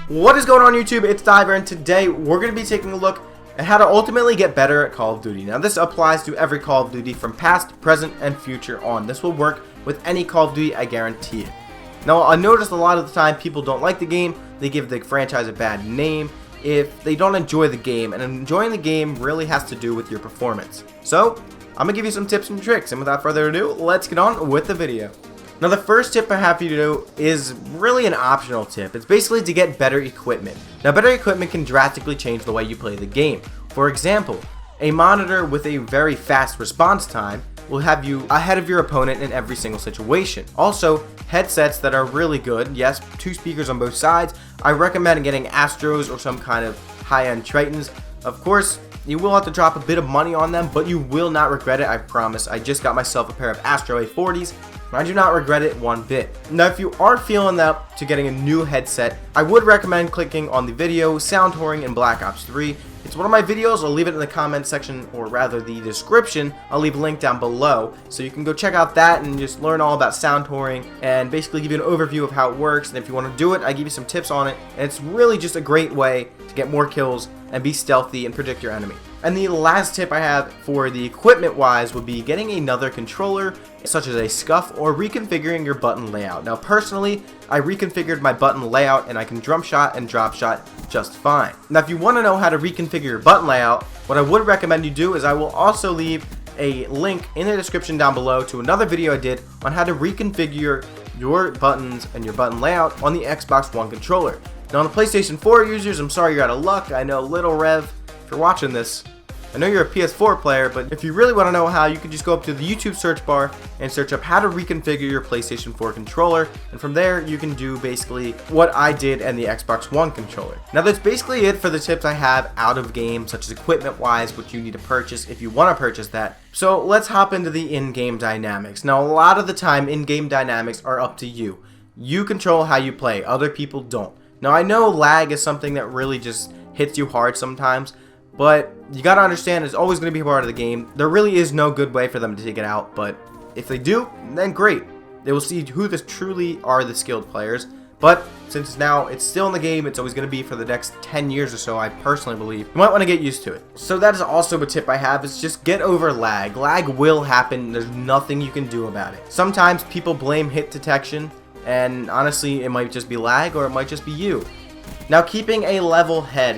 What is going on YouTube? It's Diver, and today we're going to be taking a look at how to ultimately get better at Call of Duty. Now this applies to every Call of Duty from past, present, and future on. This will work with any Call of Duty, I guarantee it. Now I noticed a lot of the time people don't like the game, they give the franchise a bad name if they don't enjoy the game, and enjoying the game really has to do with your performance. So I'm going to give you some tips and tricks, and without further ado, let's get on with the video. Now the first tip I have for you to do is really an optional tip. It's basically to get better equipment. Now better equipment can drastically change the way you play the game. For example, a monitor with a very fast response time will have you ahead of your opponent in every single situation. Also, headsets that are really good, yes, 2 speakers on both sides. I recommend getting Astros or some kind of high-end Tritons. Of course, you will have to drop a bit of money on them, but you will not regret it, I promise. I just got myself a pair of Astro A40s. I do not regret it one bit. Now if you are feeling up to getting a new headset, I would recommend clicking on the video Sound Touring in Black Ops 3. It's one of my videos. I'll leave it in the comment section, or rather the description. I'll leave a link down below so you can go check out that and just learn all about sound touring and basically give you an overview of how it works. And if you want to do it, I give you some tips on it, and it's really just a great way to get more kills and be stealthy and predict your enemy. And the last tip I have for the equipment wise would be getting another controller, such as a scuff, or reconfiguring your button layout. Now personally, I reconfigured my button layout and I can drum shot and drop shot just fine. Now if you want to know how to reconfigure your button layout, what I would recommend you do is I will also leave a link in the description down below to another video I did on how to reconfigure your buttons and your button layout on the Xbox One controller. Now on the PlayStation 4 users, I'm sorry you're out of luck. I know, Little Rev, if you're watching this, I know you're a PS4 player, but if you really want to know how, you can just go up to the YouTube search bar and search up how to reconfigure your PlayStation 4 controller, and from there you can do basically what I did and the Xbox One controller. Now that's basically it for the tips I have out of game, such as equipment wise, what you need to purchase if you want to purchase that. So let's hop into the in-game dynamics. Now a lot of the time in-game dynamics are up to you. You control how you play, other people don't. Now I know lag is something that really just hits you hard sometimes, but you gotta understand it's always going to be part of the game. There really is no good way for them to take it out, but if they do, then great. They will see who truly are the skilled players. But since now it's still in the game, it's always going to be for the next 10 years or so, I personally believe. You might want to get used to it. So that is also a tip I have, is just get over lag. Lag will happen. There's nothing you can do about it. Sometimes people blame hit detection, and honestly it might just be lag, or it might just be you. Now keeping a level head,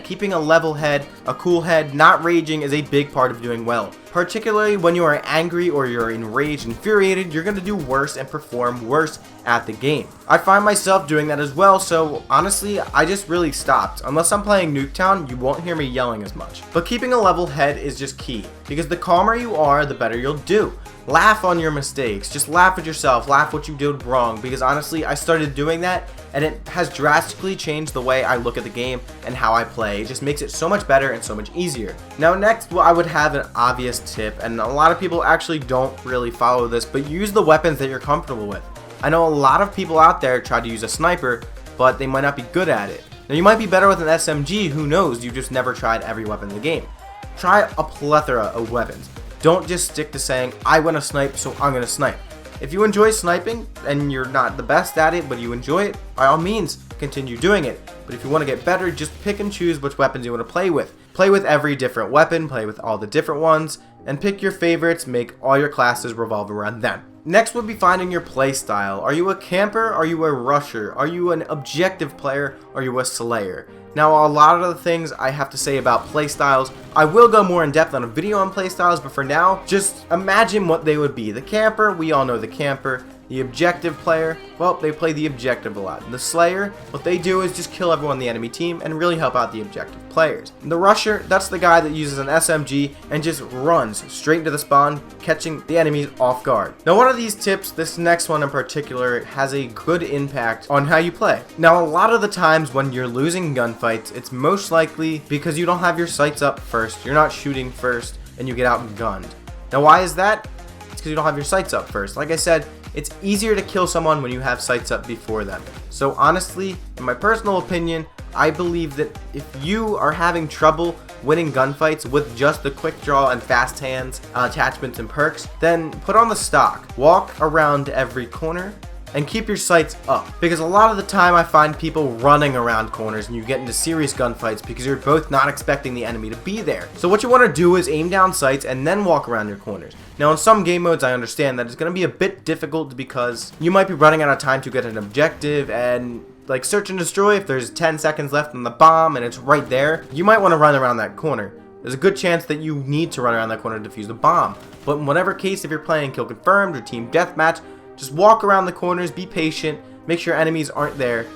a cool head, not raging is a big part of doing well. Particularly when you are angry or you're enraged, infuriated, you're going to do worse and perform worse at the game. I find myself doing that as well, so honestly I just really stopped. Unless I'm playing Nuketown, you won't hear me yelling as much. But keeping a level head is just key, because the calmer you are, the better you'll do. Laugh on your mistakes, just laugh at yourself, laugh what you did wrong, because honestly I started doing that and it has drastically changed the way I look at the game and how I play. It just makes it so much better and so much easier. Now next, I would have an obvious tip, and a lot of people actually don't really follow this, but use the weapons that you're comfortable with. I know a lot of people out there try to use a sniper, but they might not be good at it. Now you might be better with an SMG, who knows, you just never tried every weapon in the game. Try a plethora of weapons. Don't just stick to saying, I want to snipe, so I'm going to snipe. If you enjoy sniping, and you're not the best at it, but you enjoy it, by all means, continue doing it. But if you want to get better, just pick and choose which weapons you want to play with. Play with every different weapon, play with all the different ones, and pick your favorites, make all your classes revolve around them. Next would be finding your playstyle. Are you a camper? Are you a rusher? Are you an objective player? Are you a slayer? Now a lot of the things I have to say about playstyles, I will go more in depth on a video on playstyles, but for now, just imagine what they would be. The camper, we all know the camper. The objective player, well, they play the objective a lot. The slayer, what they do is just kill everyone on the enemy team and really help out the objective players. The rusher, that's the guy that uses an SMG and just runs straight into the spawn, catching the enemies off guard. Now one of these tips, this next one in particular, has a good impact on how you play. Now a lot of the times when you're losing gunfights, it's most likely because you don't have your sights up first, you're not shooting first, and you get outgunned. Now why is that? It's because you don't have your sights up first. Like I said, it's easier to kill someone when you have sights up before them. So honestly, in my personal opinion, I believe that if you are having trouble winning gunfights with just the quick draw and fast hands attachments and perks, then put on the stock. Walk around every corner, and keep your sights up, because a lot of the time I find people running around corners and you get into serious gunfights because you're both not expecting the enemy to be there. So what you want to do is aim down sights and then walk around your corners. Now in some game modes I understand that it's going to be a bit difficult because you might be running out of time to get an objective, and like search and destroy, if there's 10 seconds left on the bomb and it's right there, you might want to run around that corner. There's a good chance that you need to run around that corner to defuse the bomb. But in whatever case, if you're playing kill confirmed or team deathmatch, just walk around the corners, be patient, make sure enemies aren't there,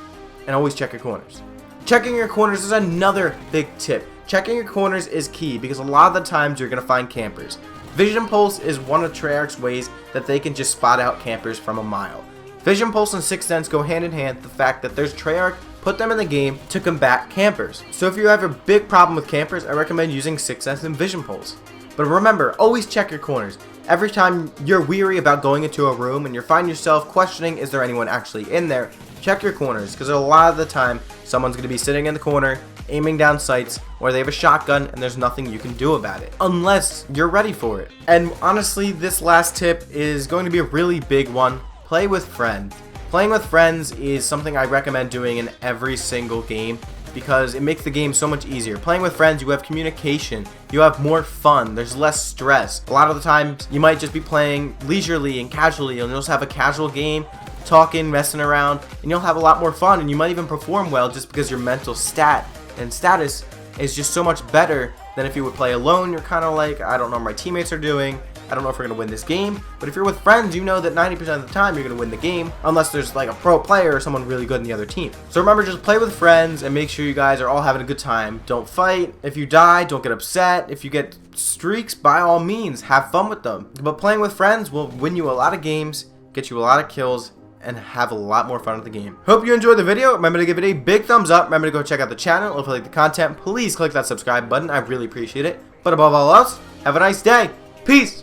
and always check your corners. Checking your corners is another big tip. Checking your corners is key because a lot of the times you're going to find campers. Vision Pulse is one of Treyarch's ways that they can just spot out campers from a mile. Vision Pulse and Sixth Sense go hand in hand with the fact that there's Treyarch put them in the game to combat campers. So if you have a big problem with campers, I recommend using Sixth Sense and Vision Pulse. But remember, always check your corners. Every time you're weary about going into a room and you find yourself questioning, is there anyone actually in there? Check your corners, because a lot of the time, someone's going to be sitting in the corner, aiming down sights, or they have a shotgun and there's nothing you can do about it. Unless you're ready for it. And honestly, this last tip is going to be a really big one. Play with friends. Playing with friends is something I recommend doing in every single game, because it makes the game so much easier. Playing with friends, you have communication, you have more fun, there's less stress. A lot of the times, you might just be playing leisurely and casually, and you'll just have a casual game, talking, messing around, and you'll have a lot more fun, and you might even perform well just because your mental stat and status is just so much better than if you would play alone. You're kind of like, I don't know what my teammates are doing, I don't know if we're going to win this game. But if you're with friends, you know that 90% of the time you're going to win the game, unless there's like a pro player or someone really good in the other team. So remember, just play with friends and make sure you guys are all having a good time. Don't fight. If you die, don't get upset. If you get streaks, by all means, have fun with them. But playing with friends will win you a lot of games, get you a lot of kills, and have a lot more fun with the game. Hope you enjoyed the video. Remember to give it a big thumbs up. Remember to go check out the channel. If you like the content, please click that subscribe button. I really appreciate it. But above all else, have a nice day. Peace.